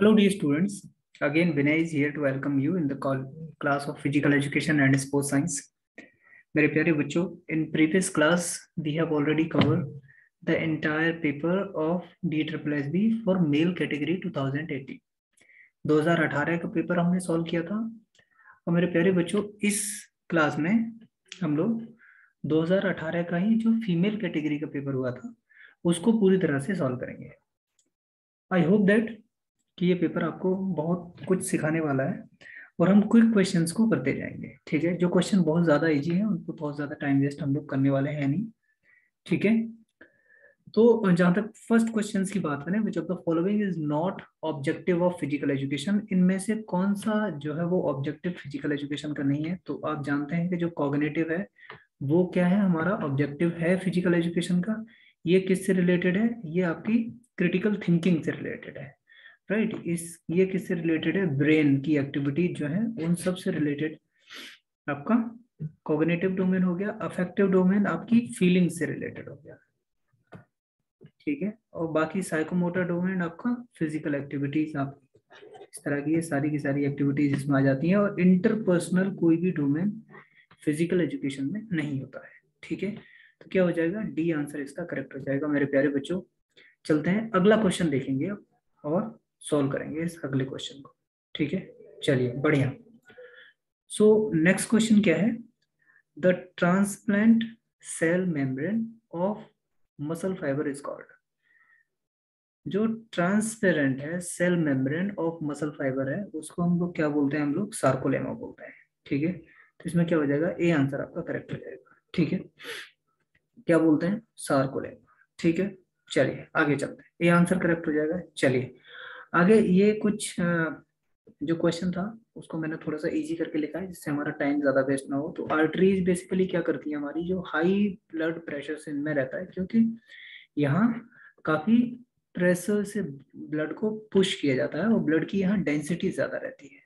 Hello, dear students. Again, Vinay is here to welcome you in the class of Physical Education and Sports Science. मेरे प्यारे बच्चों, in previous class we have already covered the entire paper of DSSB for male category 2018. 2018 का paper हमने solve किया था और मेरे प्यारे बच्चों इस क्लास में हम लोग 2018 का ही जो फीमेल कैटेगरी का पेपर हुआ था उसको पूरी तरह से सॉल्व करेंगे. आई होप दैट कि ये पेपर आपको बहुत कुछ सिखाने वाला है और हम क्विक क्वेश्चंस को करते जाएंगे. ठीक है, जो क्वेश्चन बहुत ज्यादा इजी है उनको बहुत ज्यादा टाइम वेस्ट हम लोग करने वाले हैं नहीं. ठीक है, तो जहां तक फर्स्ट क्वेश्चन की बात करें, विच of the following is not objective of physical education, इनमें से कौन सा जो है वो ऑब्जेक्टिव फिजिकल एजुकेशन का नहीं है. तो आप जानते हैं कि जो कॉग्निटिव है वो क्या है, हमारा ऑब्जेक्टिव है फिजिकल एजुकेशन का. ये किससे रिलेटेड है, ये आपकी क्रिटिकल थिंकिंग से रिलेटेड है. राइट ये किससे रिलेटेड है, ब्रेन की एक्टिविटी जो है उन सब से रिलेटेड आपका कॉग्निटिव डोमेन हो गया. अफेक्टिव डोमेन आपकी फीलिंग से रिलेटेड हो गया. ठीक है, और बाकी साइकोमोटर डोमेन आपका फिजिकल एक्टिविटीज, आप इस तरह की ये सारी की सारी एक्टिविटीज इसमें आ जाती हैं. और इंटरपर्सनल कोई भी डोमेन फिजिकल एजुकेशन में नहीं होता है. ठीक है, तो क्या हो जाएगा, डी आंसर इसका करेक्ट हो जाएगा. मेरे प्यारे बच्चों चलते हैं अगला क्वेश्चन देखेंगे और सॉल्व करेंगे इस अगले क्वेश्चन को. ठीक है, चलिए बढ़िया. सो नेक्स्ट क्वेश्चन क्या है, the transplant cell membrane of muscle fibre is called. जो ट्रांसपेरेंट है cell membrane of muscle fibre है उसको हम लोग क्या बोलते हैं, हम लोग सार्कोलेमा बोलते हैं. ठीक है, तो इसमें क्या हो जाएगा, ए आंसर आपका करेक्ट हो जाएगा. ठीक है, क्या बोलते हैं, सार्कोलेमा. ठीक है, चलिए आगे चलते हैं, ए आंसर करेक्ट हो जाएगा. चलिए आगे, ये कुछ जो क्वेश्चन था उसको मैंने थोड़ा सा इजी करके लिखा है जिससे हमारा टाइम ज्यादा वेस्ट ना हो. तो आर्टरीज बेसिकली क्या करती है, हमारी जो हाई ब्लड प्रेशर से इनमें रहता है, क्योंकि यहाँ काफी प्रेशर से ब्लड को पुश किया जाता है और ब्लड की यहाँ डेंसिटी ज्यादा रहती है.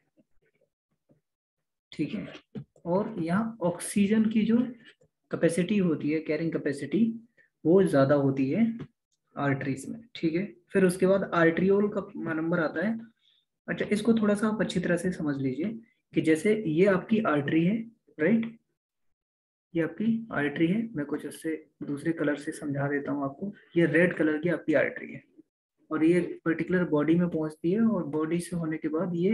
ठीक है, और यहाँ ऑक्सीजन की जो कैपेसिटी होती है, कैरिंग कैपेसिटी, वो ज्यादा होती है आर्टरीज में. ठीक है, फिर उसके बाद आर्ट्रियोल का नंबर आता है. अच्छा, इसको थोड़ा सा आप अच्छी तरह से समझ लीजिए कि जैसे ये आपकी आर्टरी है, राइट, ये आपकी आर्टरी है. मैं कुछ उससे दूसरे कलर से समझा देता हूँ आपको. ये रेड कलर की आपकी आर्टरी है और ये पर्टिकुलर बॉडी में पहुंचती है और बॉडी से होने के बाद ये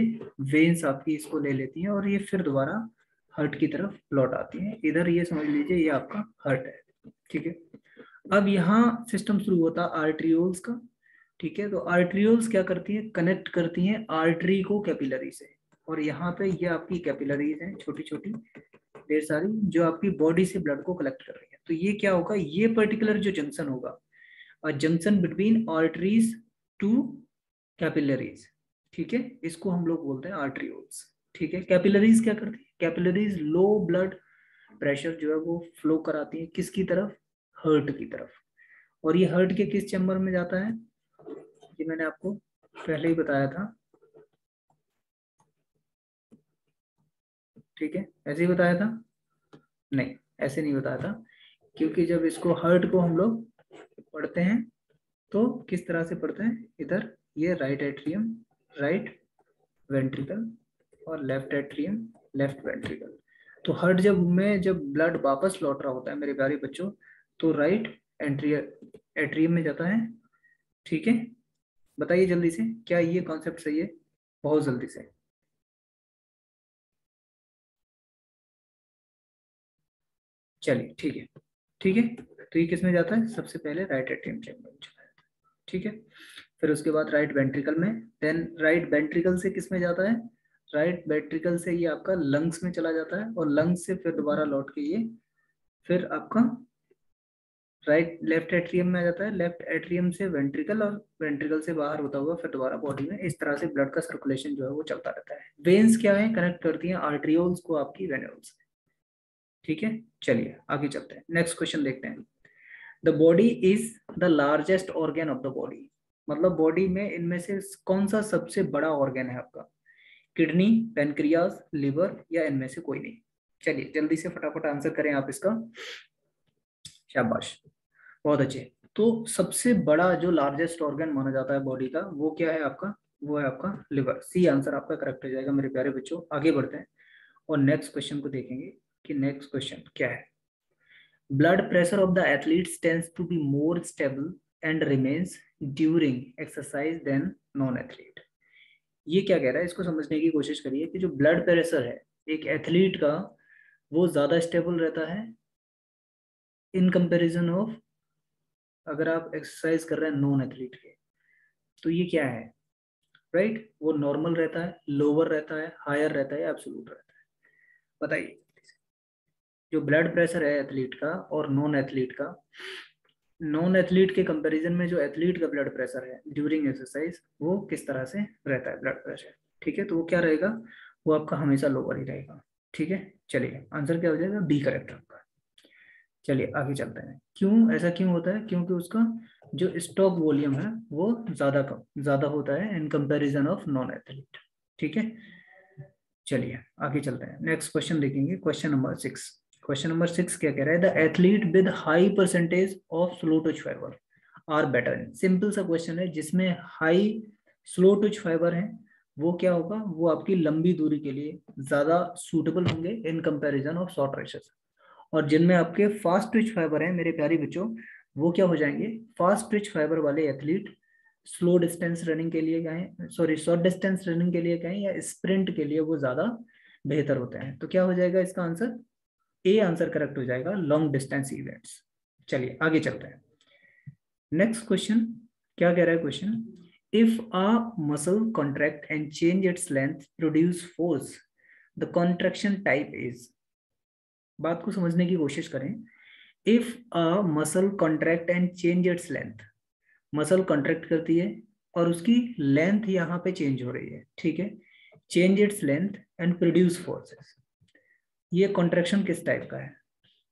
वेन्स आपकी इसको ले लेती हैं और ये फिर दोबारा हार्ट की तरफ लौट आती हैं. इधर ये समझ लीजिए ये आपका हार्ट है. ठीक है, अब यहाँ सिस्टम शुरू होता है आर्ट्रियोल्स का. ठीक है, तो आर्ट्रियोल्स क्या करती है, कनेक्ट करती हैं आर्टरी को कैपिलरी से. और यहाँ पे ये आपकी कैपिलरीज हैं छोटी छोटी ढेर सारी जो आपकी बॉडी से ब्लड को कलेक्ट कर रही है. तो ये क्या होगा, ये पर्टिकुलर जो जंक्शन होगा, junction between arteries to capillaries. ठीक है, इसको हम लोग बोलते हैं आर्ट्रियोल्स. ठीक है, कैपिलरीज क्या करती है, कैपिलरीज लो ब्लड प्रेशर जो है वो फ्लो कराती है किसकी तरफ, हार्ट की तरफ. और ये हार्ट के किस चैम्बर में जाता है, ये मैंने आपको पहले ही बताया था. ठीक है, ऐसे ही बताया था, नहीं ऐसे नहीं बताया था, क्योंकि जब इसको हार्ट को हम लोग पढ़ते हैं तो किस तरह से पढ़ते हैं, इधर ये राइट एट्रियम, राइट वेंट्रिकल, और लेफ्ट एट्रियम, लेफ्ट वेंट्रिकल. तो हार्ट जब ब्लड वापस लौट रहा होता है मेरे प्यारे बच्चों, तो राइट एट्रियम में जाता है. ठीक है, बताइए जल्दी से, क्या ये कॉन्सेप्ट सही है, बहुत जल्दी से. चलिए ठीक है, ठीक है, तो ये किस में जाता है, सबसे पहले राइट एट्रियम चैम्बर में चला जाता है. ठीक है, फिर उसके बाद राइट वेंट्रिकल में, देन राइट वेंट्रिकल से किस में जाता है, राइट वेंट्रिकल से ये आपका लंग्स में चला जाता है और लंग्स से फिर दोबारा लौट के ये फिर आपका राइट लेफ्ट एट्रियम में आ जाता है, लेफ्ट एट्रियम से वेंट्रिकल और वेंट्रिकल से बाहर होता हुआ फिर दोबारा बॉडी में. इस तरह से ब्लड का सर्कुलेशन जो है वो चलता रहता है. वेन्स क्या है, कनेक्ट करती हैं आर्ट्रियोल्स को आपकी वेन्यूल्स. ठीक है, चलिए आगे चलते हैं, नेक्स्ट क्वेश्चन देखते हैं. The body is the largest organ of the body, मतलब बॉडी में इनमें से कौन सा सबसे बड़ा ऑर्गन है आपका, किडनी, पेनक्रियाज, लिवर, या इनमें से कोई नहीं. चलिए जल्दी से फटाफट आंसर करें आप इसका. शाबाश, बहुत अच्छे. तो सबसे बड़ा जो लार्जेस्ट ऑर्गन माना जाता है बॉडी का वो क्या है आपका, वो है आपका लिवर। सी आंसर आपका करेक्ट हो जाएगा मेरे प्यारे बच्चों। आगे बढ़ते हैं और नेक्स्ट क्वेश्चन को देखेंगे कि नेक्स्ट क्वेश्चन क्या है। Blood pressure of the athletes tends to be more stable and remains during exercise than non athlete. ये क्या कह रहा है, इसको समझने की कोशिश करिए कि जो ब्लड प्रेशर है एक एथलीट का, वो ज्यादा स्टेबल रहता है इन कंपैरिजन ऑफ अगर आप एक्सरसाइज कर रहे हैं नॉन एथलीट के। तो ये क्या है, राइट? वो नॉर्मल रहता है, लोअर रहता है, हायर रहता है, एब्सोल्यूट रहता है? बताइए। जो ब्लड प्रेशर है एथलीट का और नॉन एथलीट का, नॉन एथलीट के कंपैरिजन में जो एथलीट का ब्लड प्रेशर है ड्यूरिंग एक्सरसाइज वो किस तरह से रहता है ब्लड प्रेशर। ठीक है, तो वो क्या रहेगा, वो आपका हमेशा लोअर ही रहेगा। ठीक है, चलिए आंसर क्या हो जाएगा, बी करेक्ट आपका। चलिए आगे चलते हैं। क्यों ऐसा क्यों होता है, क्योंकि उसका जो स्टॉक वॉल्यूम है वो ज्यादा होता है in comparison of non athlete. ठीक है, चलिए आगे चलते हैं। नेक्स्ट क्वेश्चन देखेंगे, क्वेश्चन नंबर 6। क्वेश्चन नंबर 6 क्या कह रहा है, the athlete with high percentage of slow touch fibre are better in. Simple सा क्वेश्चन है, जिसमें हाई स्लो टच फाइबर है वो क्या होगा, वो आपकी लंबी दूरी के लिए ज्यादा सूटेबल होंगे in comparison of short races. और जिनमें आपके फास्ट ट्विच फाइबर है मेरे प्यारे बच्चों, वो क्या हो जाएंगे, फास्ट ट्विच फाइबर वाले एथलीट स्लो डिस्टेंस रनिंग के लिए कहें, सॉरी शॉर्ट डिस्टेंस रनिंग के लिए कहें या स्प्रिंट के लिए वो ज्यादा बेहतर होते हैं। तो क्या हो जाएगा इसका आंसर, ए आंसर करेक्ट हो जाएगा, लॉन्ग डिस्टेंस इवेंट्स। चलिए आगे चलते हैं। नेक्स्ट क्वेश्चन क्या कह रहा है question, if a muscle contract and change its length produce force, the contraction type is. बात को समझने की कोशिश करें। If a muscle contract and change its length, muscle contract करती है और उसकी लेंथ यहाँ पे चेंज हो रही है। ठीक है, change its length and produce forces, ये कॉन्ट्रैक्शन किस टाइप का है,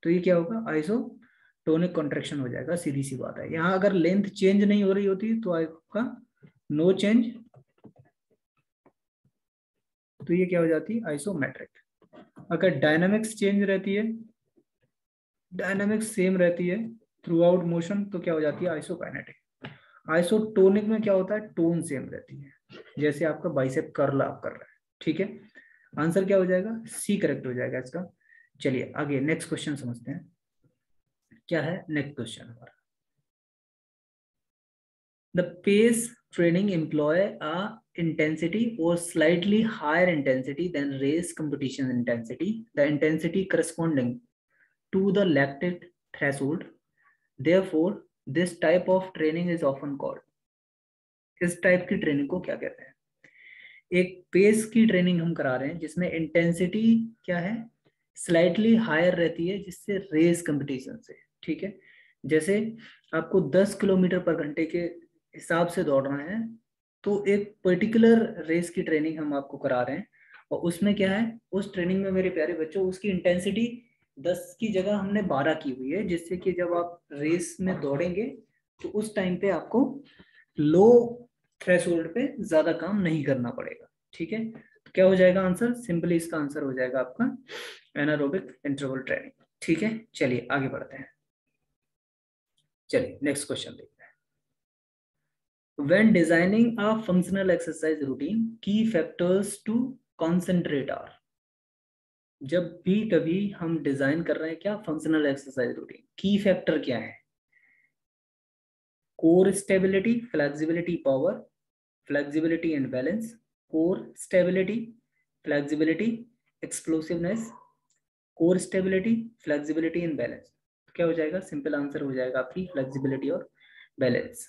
तो ये क्या होगा, आइसोटोनिक कॉन्ट्रैक्शन हो जाएगा। सीधी सी बात है, यहाँ अगर लेंथ चेंज नहीं हो रही होती तो आपका नो चेंज, तो ये क्या हो जाती है, आइसोमेट्रिक। अगर डायनामिक्स चेंज रहती है, डायनामिक्स सेम रहती है थ्रू आउट मोशन, तो क्या हो जाती है, आइसोकाइनेटिक। आइसोटोनिक में क्या होता है, टोन सेम रहती है, जैसे आपका बाइसेप कर्ल आप कर रहे हैं। ठीक है, आंसर क्या हो जाएगा, सी करेक्ट हो जाएगा इसका। चलिए आगे नेक्स्ट क्वेश्चन समझते हैं, क्या है नेक्स्ट क्वेश्चन हमारा। The pace training employ a intensity or slightly higher intensity than race competition intensity, the intensity corresponding to the lactate threshold. Therefore, this type of training is often called. इस type की training को क्या कहते हैं, एक pace की training हम करा रहे हैं जिसमें इंटेंसिटी क्या है, स्लाइटली हायर रहती है जिससे रेस कंपटीशन से। ठीक है, जैसे आपको 10 किलोमीटर पर घंटे के हिसाब से दौड़ना है, तो एक पर्टिकुलर रेस की ट्रेनिंग हम आपको करा रहे हैं। और उसमें क्या है, उस ट्रेनिंग में मेरे प्यारे बच्चों उसकी इंटेंसिटी 10 की जगह हमने 12 की हुई है, जिससे कि जब आप रेस में दौड़ेंगे तो उस टाइम पे आपको लो थ्रेशोल्ड पे ज्यादा काम नहीं करना पड़ेगा। ठीक है, तो क्या हो जाएगा आंसर, सिंपली इसका आंसर हो जाएगा आपका एनारोबिक इंटरवल ट्रेनिंग। ठीक है, चलिए आगे बढ़ते हैं। चलिए नेक्स्ट क्वेश्चन देखते हैं। When designing a functional exercise routine, key factors to concentrate are। जब भी कभी हम डिजाइन कर रहे हैं क्या, functional exercise routine, key factor क्या है, core stability, flexibility, power, flexibility and balance, core stability, flexibility, explosiveness, core stability, flexibility and balance. क्या हो जाएगा, सिंपल आंसर हो जाएगा आपकी फ्लेक्सिबिलिटी और बैलेंस।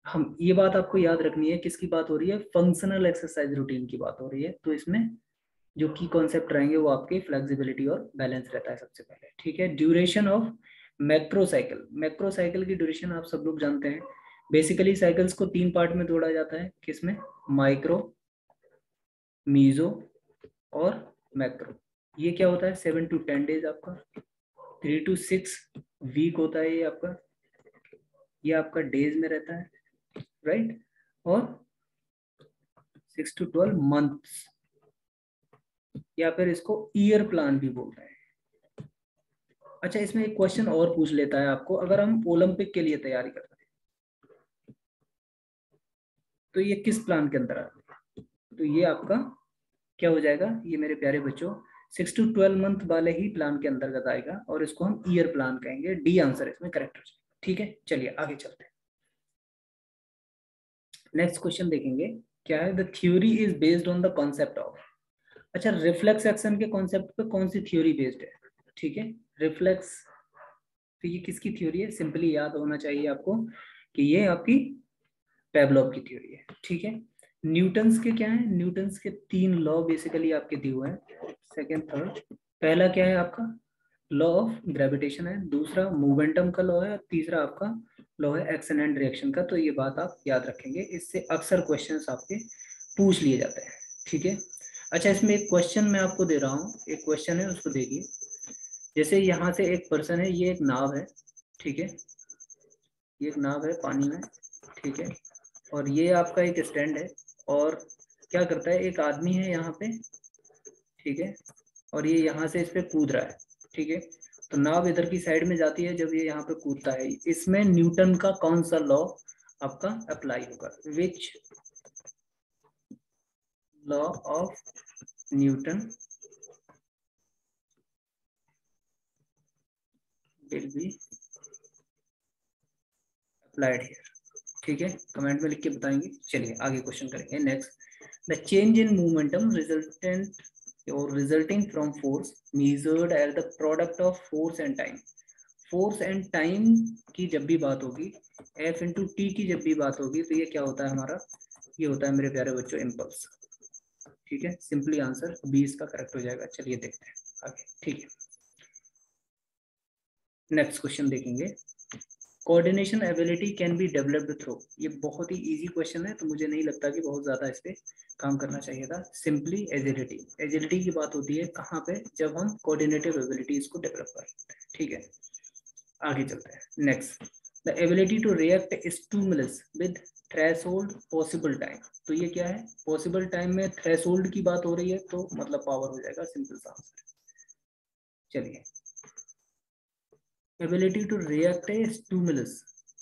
हम ये बात आपको याद रखनी है, किसकी बात हो रही है, फंक्शनल एक्सरसाइज रूटीन की बात हो रही है, तो इसमें जो की कॉन्सेप्ट रहेंगे वो आपके फ्लेक्सिबिलिटी और बैलेंस रहता है सबसे पहले। ठीक है, duration of macro cycle, macro cycle की ड्यूरेशन आप सब लोग जानते हैं। बेसिकली साइकिल्स को 3 पार्ट में तोड़ा जाता है, किसमें, माइक्रो, मीजो और मैक्रो। ये क्या होता है, 7 to 10 डेज आपका, 3 to 6 वीक होता है ये आपका डेज में रहता है, राइट, और 6 to 12 मंथ्स, या फिर इसको ईयर प्लान भी बोलते हैं। अच्छा, इसमें एक क्वेश्चन और पूछ लेता है आपको, अगर हम ओलंपिक के लिए तैयारी कर रहे हैं, तो ये किस प्लान के अंदर आता है? तो ये आपका क्या हो जाएगा, ये मेरे प्यारे बच्चों 6 to 12 मंथ वाले ही प्लान के अंतर्गत आएगा और इसको हम ईयर प्लान कहेंगे। डी आंसर इसमें करेक्ट हो जाएगा। ठीक है, चलिए आगे चलते हैं। नेक्स्ट क्वेश्चन देखेंगे, क्या है, the theory is based on the concept of. अच्छा, रिफ्लेक्स एक्शन के कॉन्सेप्ट पे कौन सी थ्योरी बेस्ड है? ठीक है, रिफ्लेक्स, तो ये किसकी थ्योरी है? सिंपली याद होना चाहिए आपको कि ये आपकी पेवलोव की थ्योरी है। ठीक है, न्यूटन्स के क्या है, न्यूटन्स के 3 लॉ बेसिकली आपके दिए हुए हैं, सेकंड थर्ड। पहला क्या है आपका, लॉ ऑफ ग्रेविटेशन है, दूसरा मोमेंटम का लॉ है, और तीसरा आपका लॉ है एक्शन एंड रिएक्शन का। तो ये बात आप याद रखेंगे, इससे अक्सर क्वेश्चंस आपके पूछ लिए जाते हैं। ठीक है, अच्छा इसमें एक क्वेश्चन मैं आपको दे रहा हूँ, एक क्वेश्चन है उसको देखिए। जैसे यहाँ से एक पर्सन है, ये एक नाव है, ठीक है, ये एक नाव है पानी में, ठीक है, और ये आपका एक स्टैंड है, और क्या करता है, एक आदमी है यहाँ पे, ठीक है, और ये यहाँ से इस पे कूद रहा है। ठीक है, तो नाव इधर की साइड में जाती है जब ये यहाँ पे कूदता है, इसमें न्यूटन का कौन सा लॉ आपका अप्लाई होगा? Which law of Newton will be applied here? ठीक है, कमेंट में लिख के बताएंगे। चलिए आगे क्वेश्चन करेंगे। Next, the change in momentum resultant और resulting from force measured as the product of force and time. Force and time की जब भी बात होगी, एफ इंटू टी की जब भी बात होगी, तो ये क्या होता है हमारा, ये होता है मेरे प्यारे बच्चों इम्पल्स। ठीक है, सिंपली आंसर बी इसका करेक्ट हो जाएगा। चलिए देखते हैं आगे। ठीक है, नेक्स्ट क्वेश्चन देखेंगे, coordination ability can be developed through. ये बहुत ही इजी क्वेश्चन है, तो मुझे नहीं लगता कि बहुत ज्यादा इस पे काम करना चाहिए था। सिंपली एजिलिटी, एजिलिटी की बात होती है कहाँ पे, जब हम कोऑर्डिनेटिव एबिलिटी इसको डेवलप कर लेते हैं। ठीक है, आगे चलते हैं। Next, the ability to react stimulus with threshold possible time. तो ये क्या है, पॉसिबल टाइम में थ्रेशोल्ड की बात हो रही है, तो मतलब पावर हो जाएगा, सिंपल सा आंसर। चलिए, ability to react a stimulus,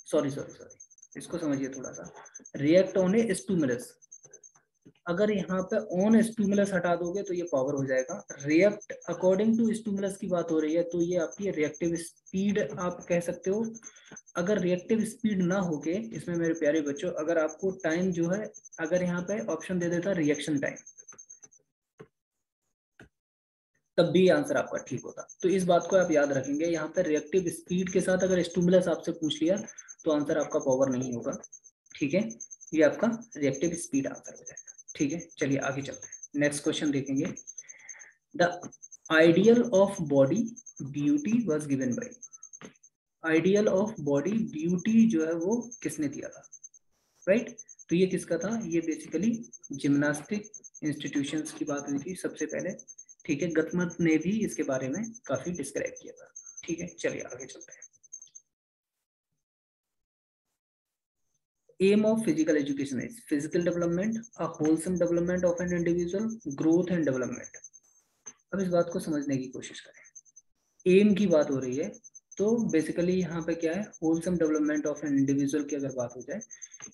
sorry sorry sorry, इसको समझिए थोड़ा सा, रिएक्ट ऑन ए स्टिमुलस। अगर यहाँ पे ऑन स्टिमुलस हटा दोगे तो ये पावर हो जाएगा। रिएक्ट अकॉर्डिंग टू स्टिमुलस की बात हो रही है, तो ये आपकी रिएक्टिव स्पीड आप कह सकते हो। अगर रिएक्टिव स्पीड ना होके इसमें मेरे प्यारे बच्चों, अगर आपको टाइम जो है, अगर यहाँ पे ऑप्शन दे देता रिएक्शन टाइम, तब भी आंसर आपका ठीक होता। तो इस बात को आप याद रखेंगे, यहाँ पे रिएक्टिव स्पीड के साथ अगर स्टिमुलस आपसे पूछ लिया तो आंसर आपका पावर नहीं होगा। ठीक है, ये आपका रिएक्टिव स्पीड आंसर हो जाएगा। ठीक है, चलिए आगे चलते हैं। नेक्स्ट क्वेश्चन देखेंगे, the ideal of body beauty was given by. Ideal of body beauty जो है वो किसने दिया था? राइट, तो ये किसका था? ये बेसिकली जिम्नास्टिक इंस्टीट्यूशंस की बात हुई थी सबसे पहले। ठीक है, गतमत ने भी इसके बारे में काफी डिस्क्राइब किया था। ठीक है, चलिए आगे चलते हैं। Aim of physical education is physical development, a wholesome development of an individual, growth and development. अब इस बात को समझने की कोशिश करें। एम की बात हो रही है, तो बेसिकली यहाँ पे क्या है, wholesome development of an individual की अगर बात हो जाए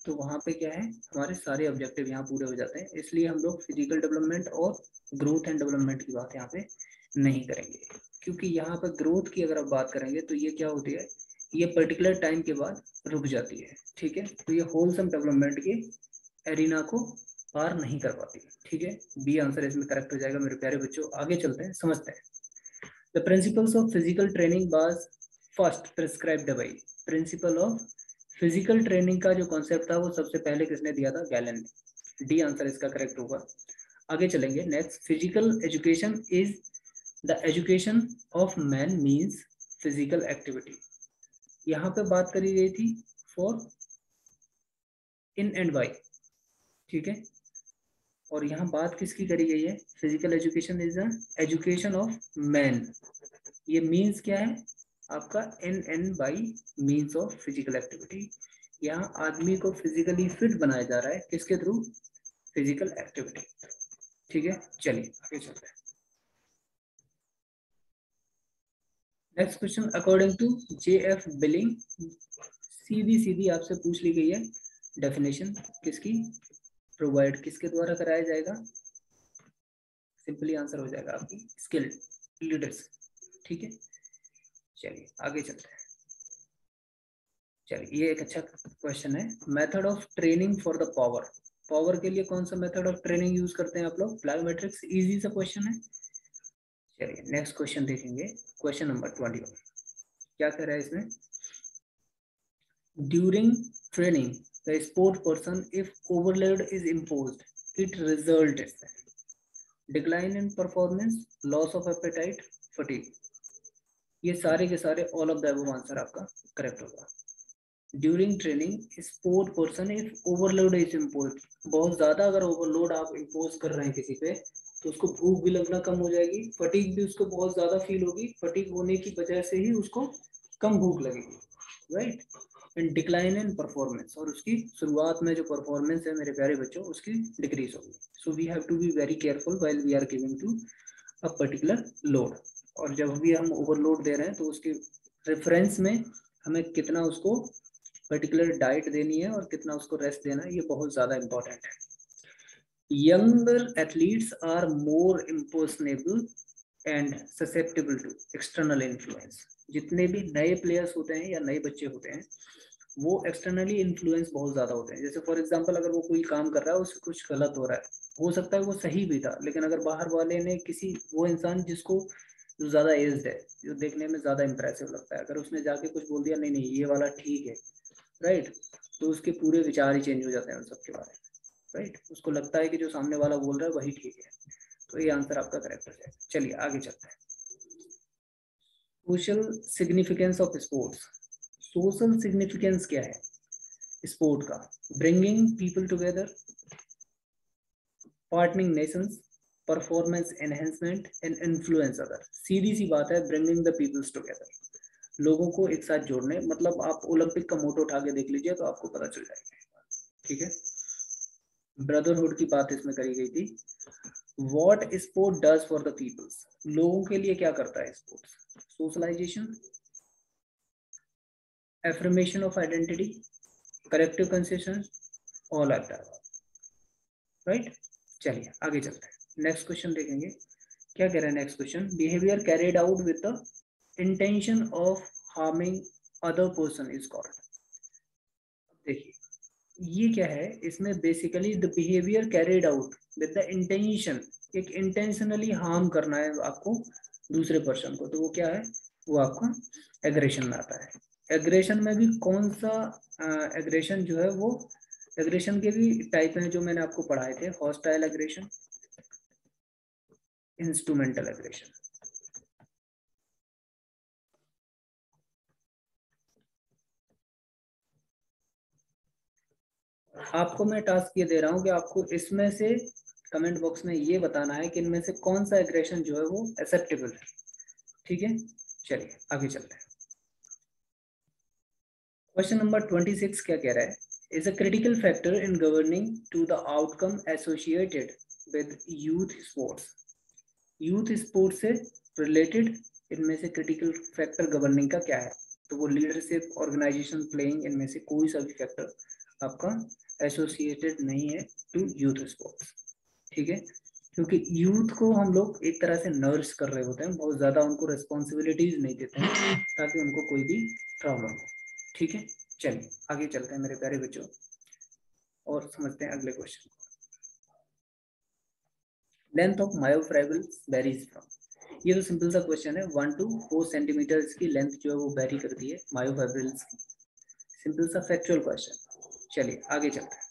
तो वहाँ पे क्या है, हमारे सारे ऑब्जेक्टिव यहाँ पूरे हो जाते हैं। इसलिए हम लोग फिजिकल डेवलपमेंट और ग्रोथ एंड डेवलपमेंट की बात यहाँ पे नहीं करेंगे, क्योंकि यहाँ पे ग्रोथ की अगर आप बात करेंगे तो ये क्या होती है, ये पर्टिकुलर टाइम के बाद रुक जाती है। ठीक है, तो ये होलसम डेवलपमेंट के एरिना को पार नहीं कर पाती। ठीक है, बी आंसर इसमें करेक्ट हो जाएगा मेरे प्यारे बच्चों। आगे चलते हैं, समझते हैं। The principles of physical training was first prescribed bye. Principle of physical training का जो कॉन्सेप्ट था वो सबसे पहले किसने दिया था? गैलन ने। डी आंसर इसका करेक्ट होगा। आगे चलेंगे। Next, physical education is the education of man means physical activity. यहाँ पे बात करी गई थी फॉर इन एंड बाई। ठीक है, और यहाँ बात किसकी करी गई है? Physical education is the education of man. ये मीन्स क्या है आपका? An by means of physical activity. यहाँ आदमी को फिजिकली फिट बनाया जा रहा है, किसके थ्रू? Physical activity. ठीक है, चलिए आगे चलते हैं। Next question, according to J F Billing, सीधी सीधी आपसे पूछ ली गई है, डेफिनेशन किसकी, प्रोवाइड किसके द्वारा कराया जाएगा, सिंपली आंसर हो जाएगा आपकी स्किल्ड लीडर्स। ठीक है, चलिए आगे चलते हैं। चलिए ये एक अच्छा क्वेश्चन है, method of training for the power. Power के लिए कौन सा मेथड ऑफ ट्रेनिंग यूज करते हैं आप लोग, प्लायोमेट्रिक्स। इजी सा क्वेश्चन है। चलिए नेक्स्ट क्वेश्चन देखेंगे, क्वेश्चन नंबर 21। क्या कह रहा है इसमें, during training the sport person if overload is imposed it result decline in performance, loss of appetite, fatigue. ये सारे के सारे all of the above answer आपका करेक्ट होगा। During training sport person if overload is imposed, बहुत ज्यादा अगर overload आप इम्पोज कर रहे हैं किसी पे तो उसको भूख भी लगना कम हो जाएगी, फटीग भी उसको बहुत ज्यादा फील होगी, फटीग होने की वजह से ही उसको कम भूख लगेगी, right. And decline in performance, और उसकी शुरुआत में जो परफॉर्मेंस है मेरे प्यारे बच्चों उसकी डिक्रीज होगी। So we have to be very careful while we are giving to a particular load. और जब भी हम ओवरलोड दे रहे हैं तो उसके रेफरेंस में हमें कितना उसको पर्टिकुलर डाइट देनी है और कितना उसको रेस्ट देना है, ये बहुत ज्यादा इंपॉर्टेंट है। Younger athletes are more impressionable and susceptible to external influence. जितने भी नए प्लेयर्स होते हैं या नए बच्चे होते हैं वो एक्सटर्नली इन्फ्लुएंस बहुत ज्यादा होते हैं। जैसे फॉर एग्जांपल अगर वो कोई काम कर रहा है उससे कुछ गलत हो रहा है, हो सकता है वो सही भी था, लेकिन अगर बाहर वाले ने किसी, वो इंसान जिसको जो ज्यादा एज्ड है, जो देखने में ज्यादा इंप्रेसिव लगता है, अगर उसने जाके कुछ बोल दिया नहीं नहीं ये वाला ठीक है, राइट, तो उसके पूरे विचार ही चेंज हो जाते हैं उन सबके बारे में, राइट। उसको लगता है कि जो सामने वाला बोल रहा है वही ठीक है, तो ये आंसर आपका करेक्ट हो जाएगा। चलिए आगे चलते हैं। Social significance of sports. Social significance क्या है स्पोर्ट का, bringing people together, partnering nations, performance enhancement and influence other. सीधी सी बात है, ब्रिंगिंग द पीपल्स टुगेदर, लोगों को एक साथ जोड़ने, मतलब आप ओलंपिक का मोटो उठा के देख लीजिए तो आपको पता चल जाएगा, ठीक है। ब्रदरहुड की बात इसमें करी गई थी। What sport does for the peoples, लोगों के लिए क्या करता है sports, socialisation, affirmation of identity, corrective concession, all are that, right. चलिए आगे चलते हैं, नेक्स्ट क्वेश्चन देखेंगे। क्या कह रहा है next question, behaviour carried out with the intention of harming other person is called. देखिए ये क्या है, इसमें basically the behaviour carried out with the intention, एक इंटेंशनली हार्म करना है आपको दूसरे पर्सन को, तो वो क्या है, वो आपका एग्रेशन में आता है। एग्रेशन में भी कौन सा एग्रेशन जो है, वो एग्रेशन के भी टाइप हैं जो मैंने आपको पढ़ाए थे, हॉस्टाइल एग्रेशन, इंस्ट्रूमेंटल एग्रेशन। आपको मैं टास्क ये दे रहा हूं कि आपको इसमें से कमेंट बॉक्स में ये बताना है कि इनमें से कौन सा एग्रेशन जो है वो एक्सेप्टेबल है, ठीक है। चलिए आगे चलते हैं। क्वेश्चन नंबर 26 क्या कह रहा है, is a critical factor in governing to the outcome associated with youth sports. Youth sports से रिलेटेड इनमें से क्रिटिकल फैक्टर गवर्निंग का क्या है, तो वो लीडरशिप, ऑर्गेनाइजेशन, प्लेइंग, इनमें से कोई सा भी फैक्टर आपका एसोसिएटेड नहीं है टू यूथ स्पोर्ट्स, ठीक है। क्योंकि यूथ को हम लोग एक तरह से नर्स कर रहे होते हैं, बहुत ज्यादा उनको रिस्पॉन्सिबिलिटीज नहीं देते हैं ताकि उनको कोई भी प्रॉब्लम हो, ठीक है। चलिए आगे चलते हैं मेरे प्यारे बच्चों और समझते हैं अगले question. Length of myofibrils varies from, ये तो सिंपल सा क्वेश्चन है, 1 to 4 सेंटीमीटर की लेंथ जो है वो वेरी करती है मायोफाइब्रिल्स की, सिंपल सा फैक्चुअल क्वेश्चन। चलिए आगे चलते हैं।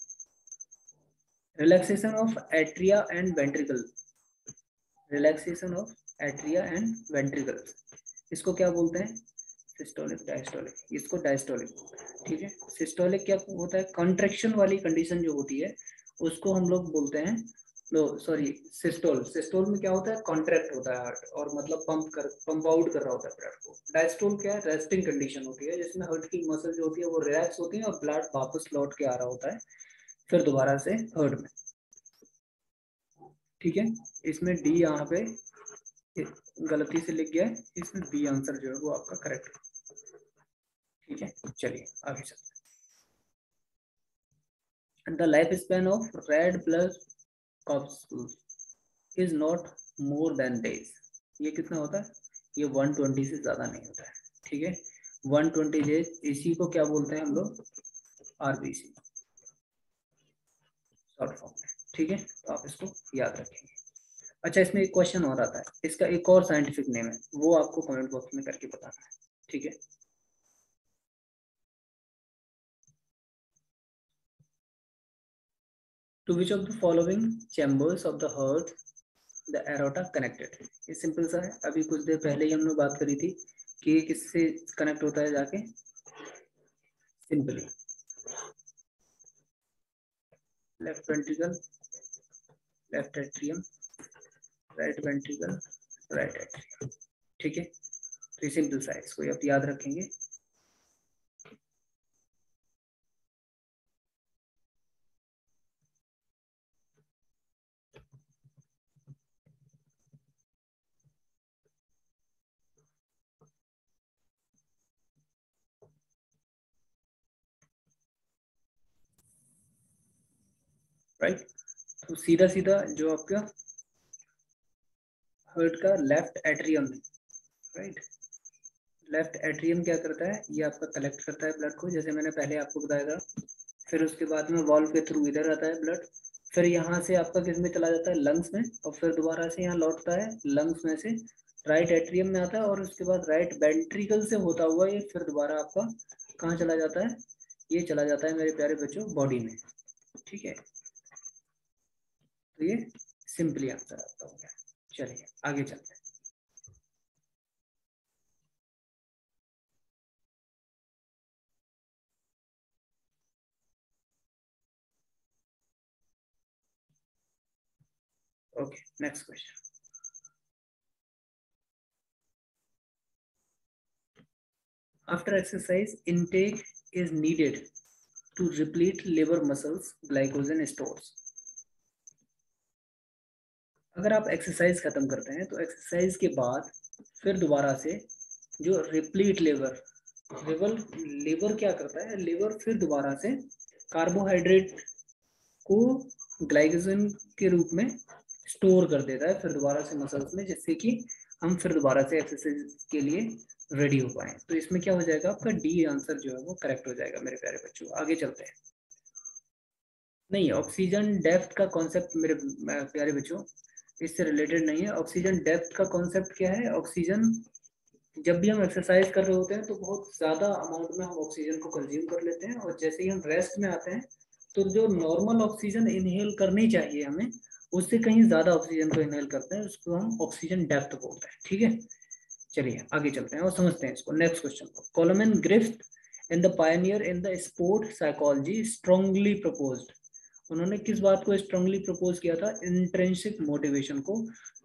Relaxation of atria and ventricle, relaxation of atria and ventricle, इसको क्या बोलते हैं, सिस्टोलिक डायस्टोलिक, इसको डायस्टोलिक बोलते हैं, ठीक है। सिस्टोलिक क्या होता है, कॉन्ट्रैक्शन वाली कंडीशन जो होती है उसको हम लोग बोलते हैं, लो सॉरी, सिस्टोल। सिस्टोल में क्या होता है, कॉन्ट्रैक्ट होता है हार्ट और मतलब पंप आउट कर रहा होता है ब्लड को। डायस्टोल क्या है, रेस्टिंग कंडीशन होती है जिसमें हार्ट की मसल जो होती है वो रिलैक्स होती है और ब्लड वापस लौट के आ रहा होता है फिर दोबारा से हार्ट में, ठीक है। इसमें डी यहाँ पे गलती से लिख गया है, इसमें बी आंसर जो है वो आपका करेक्ट है, ठीक है। चलिए आगे चलते हैं। The life span of red blood corpuscles is not more than days. ये कितना होता है? ये 120 से ज्यादा नहीं होता है, ठीक है। 120 डेज, इसी को क्या बोलते हैं हम लोग? आरबीसी, शॉर्ट फॉर्म में, ठीक है। तो आप इसको याद रखेंगे। अच्छा, इसमें एक क्वेश्चन और आता है, इसका एक और साइंटिफिक नेम है, वो आपको कमेंट बॉक्स में करके बताना है, ठीक है। To which of the following chambers of the heart the aorta connected? ये सिंपल सा है, अभी कुछ देर पहले ही हमने बात करी थी कि ये किससे कनेक्ट होता है जाके? Simply left ventricle, left atrium, right ventricle, right atrium, ठीक है। तो ये सिंपल सा है, इसको आप याद रखेंगे। राइट, तो सीधा सीधा जो आपका हार्ट का लेफ्ट एट्रियम है, राइट। लेफ्ट एट्रियम क्या करता है? ये आपका कलेक्ट करता है ब्लड को, जैसे मैंने पहले आपको बताया था। फिर उसके बाद में वॉल्व के थ्रू इधर आता है ब्लड, फिर यहाँ से आपका किस में चला जाता है? लंग्स में, और फिर दोबारा से यहाँ लौटता है लंग्स में से राइट एट्रियम में आता है, और उसके बाद राइट वेंट्रिकल से होता हुआ ये फिर दोबारा आपका कहाँ चला जाता है? ये चला जाता है मेरे प्यारे बच्चों बॉडी में, ठीक है। तो ये सिंपली आंसर आपका हो गया। चलिए आगे चलते हैं। Okay, next question. After exercise, intake is needed to replete liver muscles glycogen stores. अगर आप एक्सरसाइज खत्म करते हैं तो एक्सरसाइज के बाद फिर दोबारा से जो रिप्लीट लिवर, लिवर क्या करता है? लिवर फिर दोबारा से कार्बोहाइड्रेट को ग्लाइकोजन के रूप में स्टोर कर देता है फिर दोबारा से मसल्स में, जिससे कि हम फिर दोबारा से एक्सरसाइज के लिए रेडी हो पाए। तो इसमें क्या हो जाएगा? आपका डी आंसर जो है वो करेक्ट हो जाएगा मेरे प्यारे बच्चों। आगे चलते हैं। नहीं, ऑक्सीजन डेप्थ का कॉन्सेप्ट मेरे प्यारे बच्चों इससे रिलेटेड नहीं है। ऑक्सीजन डेप्थ का कॉन्सेप्ट क्या है? ऑक्सीजन जब भी हम एक्सरसाइज कर रहे होते हैं तो बहुत ज्यादा अमाउंट में हम ऑक्सीजन को कंज्यूम कर लेते हैं, और जैसे ही हम रेस्ट में आते हैं तो जो नॉर्मल ऑक्सीजन इनहेल करनी चाहिए हमें, उससे कहीं ज्यादा ऑक्सीजन को इनहेल करते हैं, उसको हम ऑक्सीजन डेप्थ बोलते हैं, ठीक है। चलिए आगे चलते हैं और समझते हैं इसको। नेक्स्ट क्वेश्चन को, Coleman Griffith in the pioneer in the sport psychology strongly proposed. उन्होंने किस बात को स्ट्रांगली प्रपोज किया था? इंट्रिंसिक मोटिवेशन को।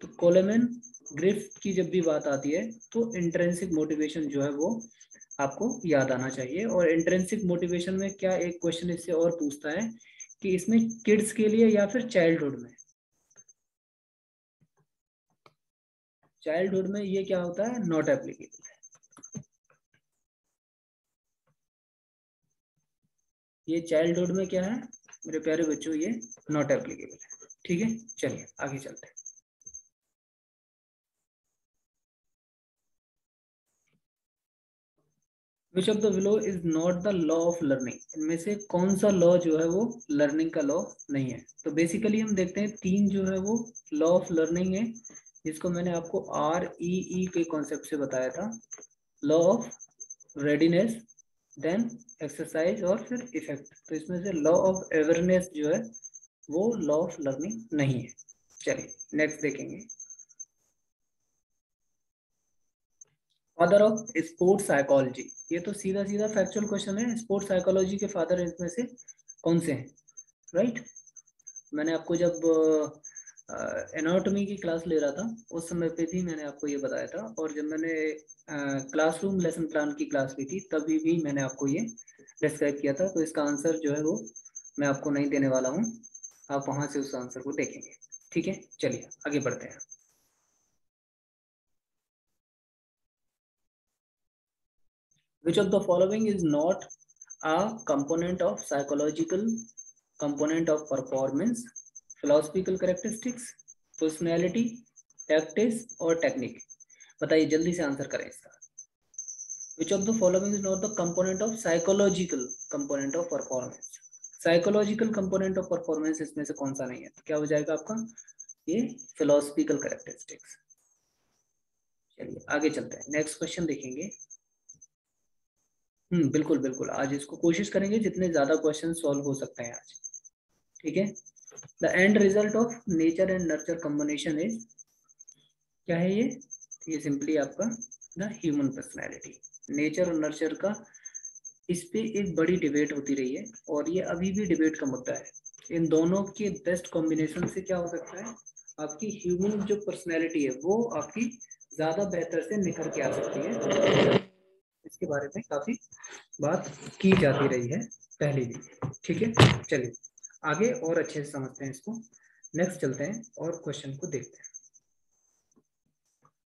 तो कोलेमन ग्रिफ्थ की जब भी बात आती है तो इंट्रिंसिक मोटिवेशन जो है वो आपको याद आना चाहिए। और इंट्रिंसिक मोटिवेशन में क्या एक क्वेश्चन इससे और पूछता है कि इसमें किड्स के लिए या फिर चाइल्डहुड में? चाइल्डहुड में ये क्या होता है? नॉट एप्लीकेबल है। ये चाइल्डहुड में क्या है मेरे प्यारे बच्चों? ये नॉट एप्लीकेबल है, ठीक है। चलिए आगे चलते हैं। विच of the below is not the law of learning? इनमें से कौन सा लॉ जो है वो लर्निंग का लॉ नहीं है? तो बेसिकली हम देखते हैं तीन जो है वो लॉ ऑफ लर्निंग है, जिसको मैंने आपको REE के कॉन्सेप्ट से बताया था। Law of readiness, then exercise, और फिर इफेक्ट। तो इसमें से लॉ ऑफ अवेयरनेस जो है वो लॉ ऑफ लर्निंग नहीं है। चलिए नेक्स्ट देखेंगे। फादर ऑफ स्पोर्ट्स साइकोलॉजी, ये तो सीधा सीधा फैक्चुअल क्वेश्चन है। स्पोर्ट्स साइकोलॉजी के फादर इसमें से कौन से हैं? राइट, मैंने आपको जब एनाटॉमी की क्लास ले रहा था उस समय पे भी मैंने आपको ये बताया था, और जब मैंने क्लासरूम लेसन प्लान की क्लास ली थी तभी भी मैंने आपको ये डिस्क्राइब किया था। तो इसका आंसर जो है वो मैं आपको नहीं देने वाला हूँ, आप वहां से उस आंसर को देखेंगे, ठीक है। चलिए आगे बढ़ते हैं। Which of the following is not a component of psychological component of performance, philosophical characteristics, personality, tactics और टेक्निक। बताइए, जल्दी से आंसर करें इसका। Which of the following is not the component of psychological component of performance? Psychological component of performance इसमें से कौन सा नहीं है? तो क्या हो जाएगा आपका? ये फिलोसफिकल कैरेक्टरिस्टिक्स। चलिए आगे चलते हैं, नेक्स्ट क्वेश्चन देखेंगे। बिल्कुल बिल्कुल, आज इसको कोशिश करेंगे जितने ज्यादा क्वेश्चन सॉल्व हो सकते हैं आज, ठीक है। The end result of nature and nurture combination is, क्या है ये सिंपली आपका द ह्यूमन पर्सनैलिटी। नेचर और नर्चर का इस पे एक बड़ी डिबेट होती रही है और ये अभी भी डिबेट का मुद्दा है। इन दोनों के बेस्ट कॉम्बिनेशन से क्या हो सकता है, आपकी ह्यूमन जो पर्सनैलिटी है वो आपकी ज्यादा बेहतर से निखर के आ सकती है। इसके बारे में काफी बात की जाती रही है पहले भी, ठीक है। चलिए आगे और अच्छे से समझते हैं इसको। नेक्स्ट चलते हैं और क्वेश्चन को देखते हैं।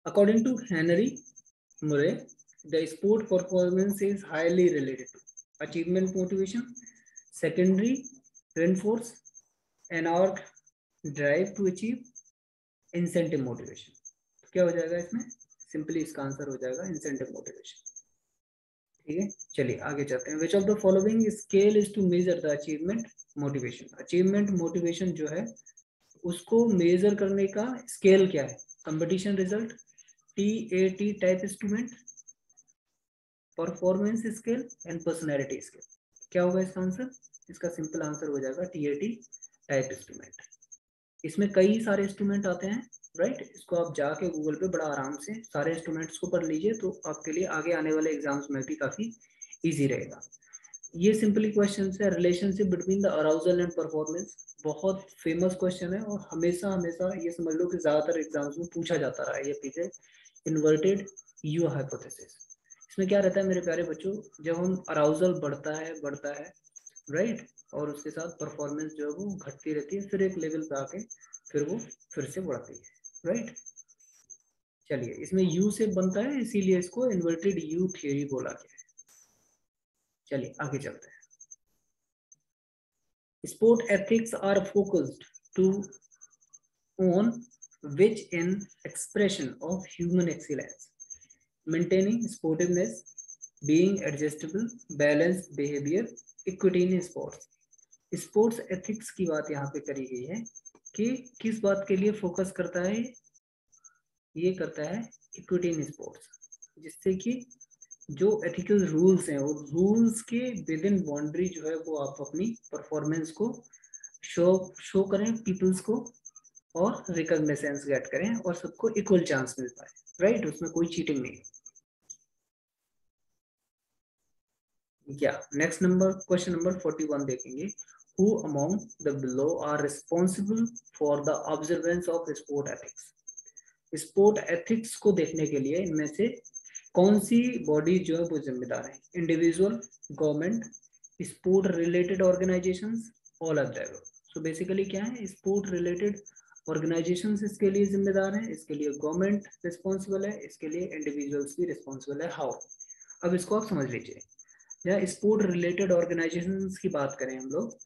अकॉर्डिंग टू हेनरी मुरे, the sport performance is highly related to achievement motivation, secondary reinforce, anarch drive to achieve, incentive motivation। तो क्या हो जाएगा इसमें? सिंपली इसका आंसर हो जाएगा इंसेंटिव मोटिवेशन, ठीक है। चलिए आगे चलते हैं। which of the following scale is to measure the achievement motivation? Achievement motivation जो है उसको मेजर करने का स्केल क्या है? Competition result, TAT type instrument, performance scale and personality scale. क्या होगा इसका आंसर? इसका सिंपल आंसर हो जाएगा TAT टाइप इंस्ट्रूमेंट। इसमें कई सारे इंस्ट्रूमेंट आते हैं, राइट। इसको आप जाके गूगल पे बड़ा आराम से सारे इंस्ट्रूमेंट्स को पढ़ लीजिए, तो आपके लिए आगे आने वाले एग्जाम्स में भी काफी इजी रहेगा। ये सिंपली क्वेश्चन है, relationship between the arousal and performance. बहुत फेमस क्वेश्चन है और हमेशा हमेशा ये समझ लो कि ज्यादातर एग्जाम्स में पूछा जाता रहा है ये पीछे। Inverted you hypothesis. इसमें क्या रहता है मेरे प्यारे बच्चों, जब हम अराउजल बढ़ता है राइट, और उसके साथ परफॉर्मेंस जो है वो घटती रहती है, फिर एक लेवल पे आके फिर वो फिर से बढ़ती है, राइट। चलिए इसमें यू से बनता है, इसीलिए इसको इन्वर्टेड यू थ्योरी बोला गया है। चलिए आगे चलते हैं। Sport ethics are focused to on which in expression of human excellence, maintaining sportiveness, being adjustable, balanced behavior, equity in sports। Sports ethics की बात यहाँ पे करी गई है कि किस बात के लिए फोकस करता है, ये करता है इक्विटी इन स्पोर्ट्स, जिससे कि जो एथिकल रूल्स हैं और रूल्स के विद इन बाउंड्री जो है वो आप अपनी परफॉर्मेंस को शो करें पीपल्स को, और रिकॉग्निशन गेट करें और सबको इक्वल चांस मिल पाए, राइट। उसमें कोई चीटिंग नहीं। नेक्स्ट नंबर, क्वेश्चन नंबर 41 देखेंगे। Who among the below are responsible for the observance of sport ethics? Sport ethics को देखने के लिए इनमें से कौन सी बॉडी जो है वो जिम्मेदार है? Individual, government, sport related organisations, all of that. So basically क्या है, स्पोर्ट रिलेटेड ऑर्गेनाइजेशंस इसके लिए जिम्मेदार है, इसके लिए गवर्नमेंट रिस्पॉन्सिबल है, इसके लिए इंडिविजुअल्स भी रिस्पॉन्सिबल है। हाउ? अब इसको आप समझ लीजिए। या स्पोर्ट रिलेटेड ऑर्गेनाइजेशंस की बात करें हम लोग,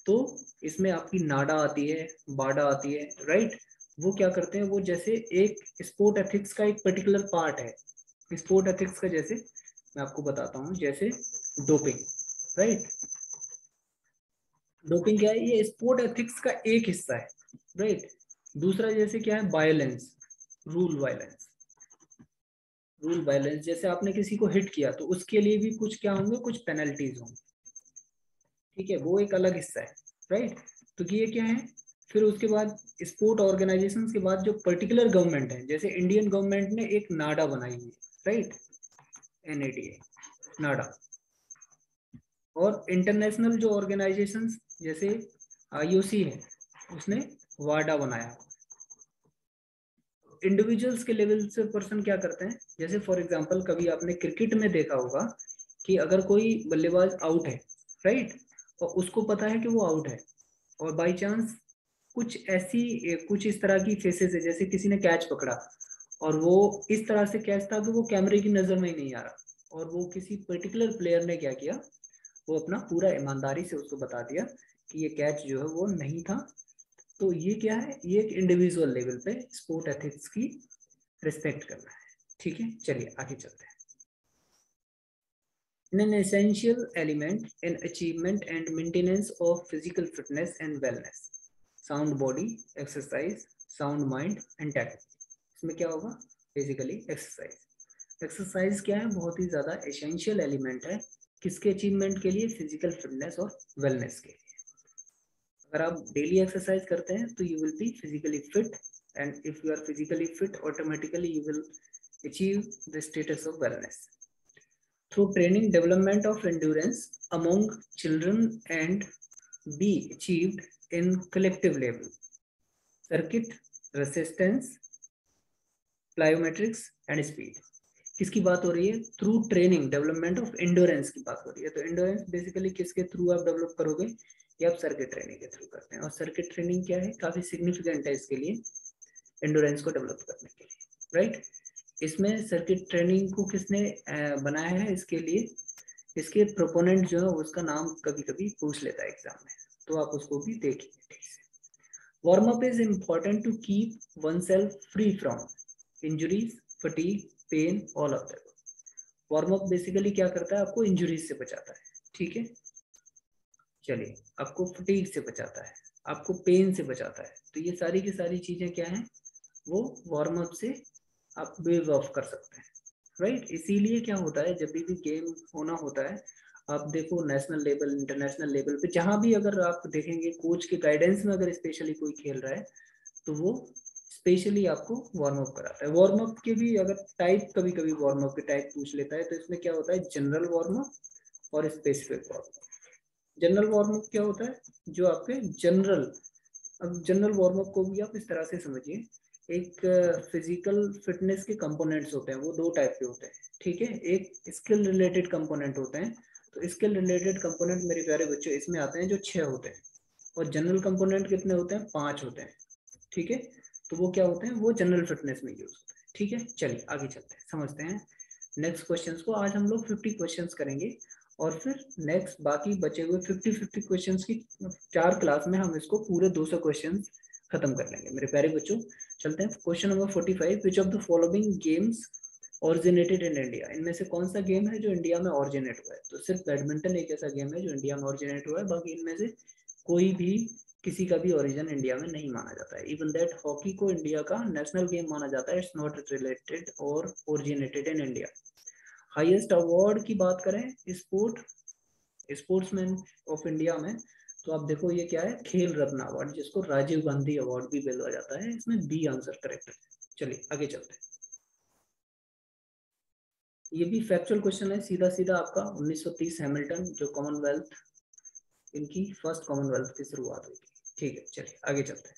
तो इसमें आपकी नाडा आती है, बाडा आती है, राइट। वो क्या करते हैं, वो जैसे एक स्पोर्ट एथिक्स का एक पर्टिकुलर पार्ट है। स्पोर्ट एथिक्स का जैसे मैं आपको बताता हूँ, जैसे डोपिंग, राइट। डोपिंग क्या है? ये स्पोर्ट एथिक्स का एक हिस्सा है, राइट। दूसरा जैसे क्या है, violence, rule violence. Rule violence जैसे आपने किसी को हिट किया तो उसके लिए भी कुछ क्या होंगे, कुछ पेनल्टीज होंगे, ठीक है। वो एक अलग हिस्सा है, राइट। तो ये क्या है, फिर उसके बाद स्पोर्ट ऑर्गेनाइजेशंस के बाद जो पर्टिकुलर गवर्नमेंट है, जैसे इंडियन गवर्नमेंट ने एक नाडा बनाई हुई है, राइट, NADA, नाडा। और इंटरनेशनल जो ऑर्गेनाइजेशंस जैसे IOC है, उसने वाडा बनाया। इंडिविजुअल्स के लेवल से पर्सन क्या करते हैं, जैसे फॉर एग्जांपल कभी आपने क्रिकेट में देखा होगा कि अगर कोई बल्लेबाज आउट है, राइट, और उसको पता है कि वो आउट है, और बाय चांस कुछ इस तरह की फेसेस है, जैसे किसी ने कैच पकड़ा और वो इस तरह से कैच था कि वो कैमरे की नजर में ही नहीं आ रहा, और वो किसी पर्टिकुलर प्लेयर ने क्या किया, वो अपना पूरा ईमानदारी से उसको बता दिया कि ये कैच जो है वो नहीं था। तो ये क्या है, ये एक इंडिविजुअल लेवल पे स्पोर्ट एथिक्स की रिस्पेक्ट करना है। ठीक है, चलिए आगे चलते हैं। An essential element in achievement and maintenance of physical fitness and wellness, sound body, exercise, sound mind and technique. इसमें क्या होगा, बेसिकली एक्सरसाइज। एक्सरसाइज क्या है, बहुत ही ज्यादा एसेंशियल एलिमेंट है किसके अचीवमेंट के लिए, फिजिकल फिटनेस और वेलनेस के लिए। अगर आप डेली एक्सरसाइज करते हैं तो you will be physically fit, and if you are physically fit automatically you will achieve the status of wellness through training development of endurance among children and be achieved in collective level, circuit resistance, plyometrics and speed। किसकी बात हो रही है, through training development of endurance की बात हो रही है। तो एंडोरेंस बेसिकली किसके थ्रू आप डेवलप करोगे, ये आप सर्किट ट्रेनिंग के थ्रू करते हैं। और सर्किट ट्रेनिंग क्या है, काफी सिग्निफिकेंट है इसके लिए, एंडोरेंस को डेवलप करने के लिए, राइट। इसमें सर्किट ट्रेनिंग को किसने बनाया है, इसके लिए इसके प्रोपोनेंट जो है उसका नाम कभी कभी पूछ लेता है एग्जाम में, तो आप उसको भी देखिए ठीक से। Warm up is important to keep oneself free from injuries, fatigue, pain, all of that. Warm up basically क्या करता है, आपको इंजुरीज से बचाता है। ठीक है, चलिए, आपको फटीग से बचाता है, आपको पेन से बचाता है। तो ये सारी की सारी चीजें क्या है, वो वार्म अप से आप वेव ऑफ कर सकते हैं, राइट। इसीलिए क्या होता है, जब भी गेम होना होता है, आप देखो नेशनल लेवल, इंटरनेशनल लेवल पे जहां भी अगर आप देखेंगे कोच के गाइडेंस में अगर स्पेशली कोई खेल रहा है तो वो स्पेशली आपको वार्म अप कराता है। वार्म अप के भी अगर टाइप, कभी कभी वार्म अप के टाइप पूछ लेता है, तो इसमें क्या होता है, जनरल वार्म अप और specific warm up. General warm up क्या होता है, जो आपके जनरल, अब जनरल वार्म अप को भी आप इस तरह से समझिए, एक फिजिकल फिटनेस के कंपोनेंट्स होते हैं, वो दो टाइप के होते हैं। ठीक है, एक स्किल रिलेटेड कंपोनेंट होते हैं। तो स्किल रिलेटेड कंपोनेंट मेरे प्यारे बच्चों इसमें आते हैं जो 6 होते हैं, और जनरल कंपोनेंट कितने होते हैं, 5 होते हैं। ठीक है, तो वो क्या होते हैं, वो जनरल फिटनेस में यूज होते हैं। ठीक है, चलिए आगे चलते हैं, समझते हैं नेक्स्ट क्वेश्चंस को। आज हम लोग 50 क्वेश्चंस करेंगे, और फिर नेक्स्ट बाकी बचे हुए 50 क्वेश्चंस की 4 क्लास में हम इसको पूरे 200 क्वेश्चंस खत्म कर लेंगे मेरे प्यारे बच्चों। चलते हैं question number 45, which of the following games originated in India. इनमें से कौन सा गेम है जो इंडिया में ओरिजिनेट हुआ है। तो सिर्फ बैडमिंटन एक ऐसा गेम है जो इंडिया में ओरिजिनेट हुआ है, बाकी इनमें से कोई भी किसी का भी ओरिजिन इंडिया में नहीं माना जाता है। इवन दैट हॉकी को इंडिया का नेशनल गेम माना जाता है, इट्स नॉट रिलेटेड और originated in India. Highest award की बात करें स्पोर्ट्समैन ऑफ इंडिया में, तो आप देखो ये क्या है, खेल रत्न अवार्ड, जिसको राजीव गांधी अवार्ड भी बोला जाता है। इसमें बी आंसर करेक्ट है। चलिए आगे चलते हैं, ये भी फैक्चुअल क्वेश्चन है, सीधा सीधा आपका 1930 हैमिल्टन, जो कॉमनवेल्थ, इनकी फर्स्ट कॉमनवेल्थ की शुरुआत हुई थी। ठीक है, चलिए आगे चलते हैं।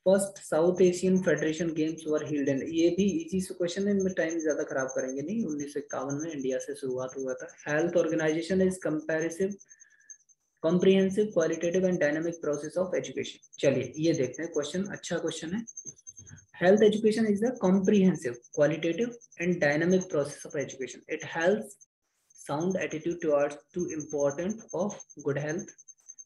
First South Asian Federation games were held in, ये भी इजी से क्वेश्चन है, इनमें टाइम ज्यादा खराब करेंगे नहीं। 1951 में इंडिया से शुरुआत हुआ था। Health organisation is comparative, comprehensive, qualitative and dynamic process of education. चलिए ये देखते हैं क्वेश्चन, अच्छा क्वेश्चन है। Health education is the comprehensive, qualitative and dynamic process of education. It helps sound attitude towards to important of good health.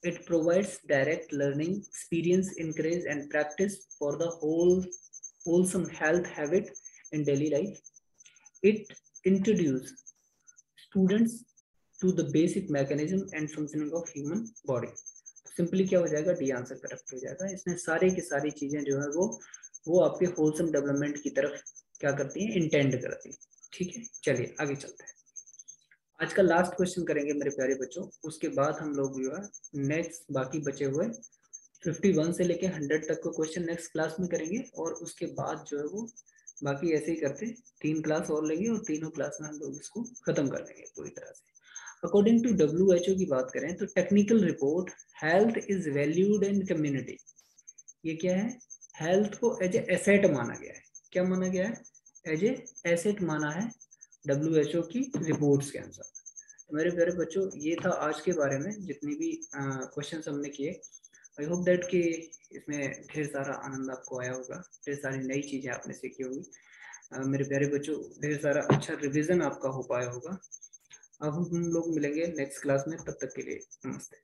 It provides direct learning experience, encourage and practice for the wholesome health habit in daily life. It introduces students to the basic mechanism and functioning of human body. Simply क्या हो जाएगा, D answer correct हो जाएगा। इसमें सारे की सारी चीजें जो है वो आपके होलसम डेवलपमेंट की तरफ क्या करती हैं, इंटेंड करती हैं। ठीक है, चलिए आगे चलते हैं। आज का लास्ट क्वेश्चन करेंगे मेरे प्यारे बच्चों, उसके बाद हम लोग जो है नेक्स्ट बाकी बचे हुए 51 से लेके 100 तक को क्वेश्चन नेक्स्ट क्लास में करेंगे, और उसके बाद जो है वो बाकी ऐसे ही करते 3 क्लास और लेंगे, और तीनों क्लास में हम लोग इसको खत्म कर देंगे पूरी तरह से। अकॉर्डिंग टू WHO की बात करें तो technical report, health is valued in community. ये क्या है, हेल्थ को एज ए एसेट माना गया है। क्या माना गया है, एज ए एसेट माना है WHO की रिपोर्ट्स के अनुसार। तो मेरे प्यारे बच्चों ये था आज के बारे में, जितनी भी क्वेश्चंस हमने किए। आई होप दैट कि इसमें ढेर सारा आनंद आपको आया होगा, ढेर सारी नई चीजें आपने सीखी होगी। मेरे प्यारे बच्चों ढेर सारा अच्छा रिवीजन आपका हो पाया होगा। अब हम लोग मिलेंगे नेक्स्ट क्लास में, तब तक के लिए नमस्ते।